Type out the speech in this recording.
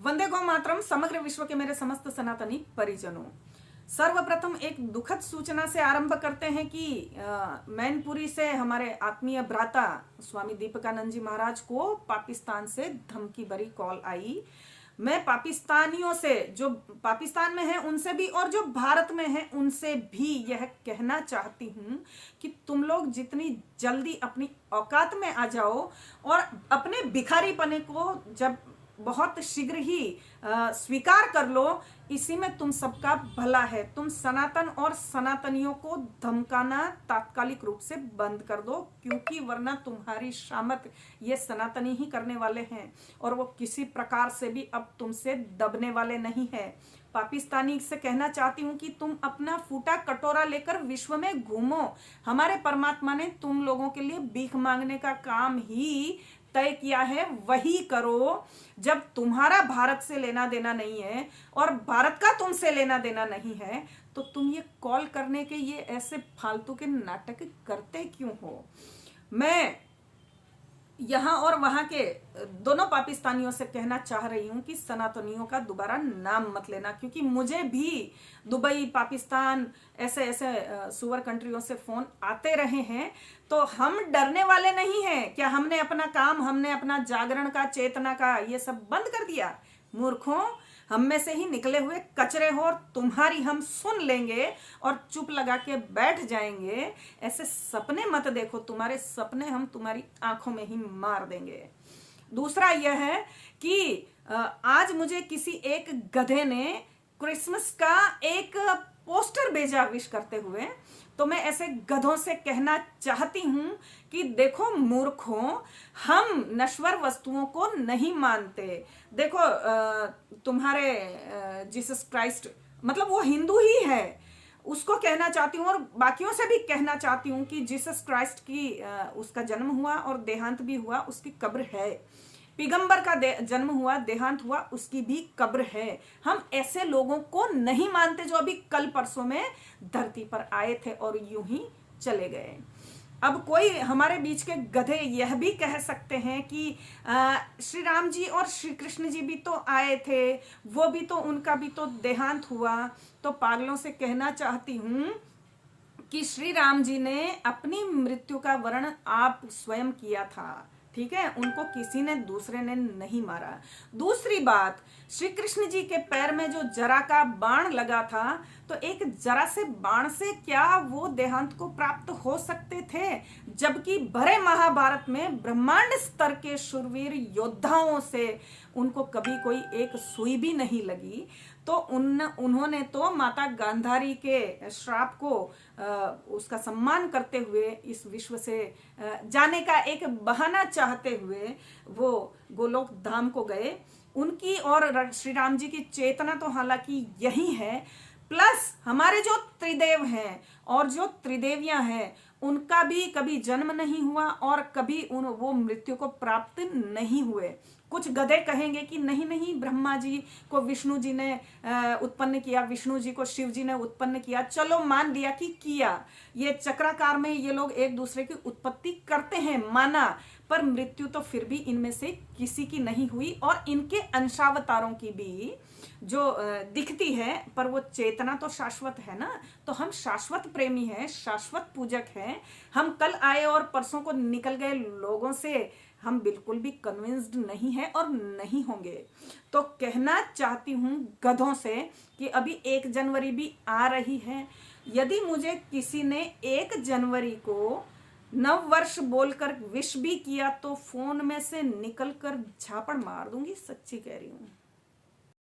वंदे गो मातरम। समग्र विश्व के मेरे समस्त सनातनी परिजनों, सर्वप्रथम एक दुखद सूचना से आरंभ करते हैं कि मैनपुरी से हमारे आत्मीय भ्राता स्वामी दीपकानंद जी महाराज को पाकिस्तान से धमकी भरी कॉल आई। मैं पाकिस्तानियों से, जो पाकिस्तान में है उनसे भी और जो भारत में है उनसे भी यह कहना चाहती हूं कि तुम लोग जितनी जल्दी अपनी औकात में आ जाओ और अपने भिखारीपने को जब बहुत शीघ्र ही स्वीकार कर लो, इसी में तुम सबका भला है। तुम सनातन और सनातनियों को धमकाना तात्कालिक रूप से बंद कर दो, क्योंकि वरना तुम्हारी शामत ये सनातनी ही करने वाले हैं और वो किसी प्रकार से भी अब तुमसे दबने वाले नहीं है। पाकिस्तानी से कहना चाहती हूँ कि तुम अपना फूटा कटोरा लेकर विश्व में घूमो। हमारे परमात्मा ने तुम लोगों के लिए भीख मांगने का काम ही तय किया है, वही करो। जब तुम्हारा भारत से लेना देना नहीं है और भारत का तुमसे लेना देना नहीं है, तो तुम ये कॉल करने के ये ऐसे फालतू के नाटक करते क्यों हो? मैं यहाँ और वहां के दोनों पाकिस्तानियों से कहना चाह रही हूं कि सनातनियों का दोबारा नाम मत लेना, क्योंकि मुझे भी दुबई, पाकिस्तान, ऐसे ऐसे सुअर कंट्रियों से फोन आते रहे हैं। तो हम डरने वाले नहीं हैं क्या? हमने अपना काम, हमने अपना जागरण का, चेतना का ये सब बंद कर दिया? मूर्खों, हम में से ही निकले हुए कचरे हो और तुम्हारी हम सुन लेंगे और चुप लगा के बैठ जाएंगे। ऐसे सपने मत देखो, तुम्हारे सपने हम तुम्हारी आंखों में ही मार देंगे। दूसरा यह है कि आज मुझे किसी एक गधे ने क्रिसमस का एक पोस्टर भेजा विश करते हुए। तो मैं ऐसे गधों से कहना चाहती हूं कि देखो मूर्खों, हम नश्वर वस्तुओं को नहीं मानते। देखो तुम्हारे जीसस क्राइस्ट, मतलब वो हिंदू ही है, उसको कहना चाहती हूँ और बाकियों से भी कहना चाहती हूँ कि जीसस क्राइस्ट की उसका जन्म हुआ और देहांत भी हुआ, उसकी कब्र है। पैगंबर का जन्म हुआ, देहांत हुआ, उसकी भी कब्र है। हम ऐसे लोगों को नहीं मानते जो अभी कल परसों में धरती पर आए थे और यूं ही चले गए। अब कोई हमारे बीच के गधे यह भी कह सकते हैं कि श्री राम जी और श्री कृष्ण जी भी तो आए थे, वो भी तो, उनका भी तो देहांत हुआ। तो पागलों से कहना चाहती हूं कि श्री राम जी ने अपनी मृत्यु का वर्णन आप स्वयं किया था, ठीक है? उनको किसी ने दूसरे ने नहीं मारा। दूसरी बात, श्री कृष्ण जी के पैर में जो जरा का बाण लगा था, तो एक जरा से बाण से क्या वो देहांत को प्राप्त हो सकते थे? जबकि भरे महाभारत में ब्रह्मांड स्तर के शूरवीर योद्धाओं से उनको कभी कोई एक सुई भी नहीं लगी। तो उन्होंने तो माता गांधारी के श्राप को उसका सम्मान करते हुए इस विश्व से जाने का एक बहाना चाहते हुए वो गोलोक धाम को गए। उनकी और श्री राम जी की चेतना तो हालांकि यही है, प्लस हमारे जो त्रिदेव हैं और जो त्रिदेवियां हैं, उनका भी कभी जन्म नहीं हुआ और कभी वो मृत्यु को प्राप्त नहीं हुए। कुछ गधे कहेंगे कि नहीं नहीं, ब्रह्मा जी को विष्णु जी ने उत्पन्न किया, विष्णु जी को शिव जी ने उत्पन्न किया। चलो मान लिया कि किया, ये चक्राकार में ये लोग एक दूसरे की उत्पत्ति करते हैं, माना, पर मृत्यु तो फिर भी इनमें से किसी की नहीं हुई। और इनके अंशावतारों की भी जो दिखती है, पर वो चेतना तो शाश्वत है ना। तो हम शाश्वत प्रेमी हैं, शाश्वत पूजक हैं। हम कल आए और परसों को निकल गए लोगों से हम बिल्कुल भी कन्विंस्ड नहीं है और नहीं होंगे। तो कहना चाहती हूं गधों से कि अभी 1 जनवरी भी आ रही है। यदि मुझे किसी ने 1 जनवरी को नव वर्ष बोलकर विश भी किया, तो फोन में से निकलकर झापड़ मार दूंगी, सच्ची कह रही हूं।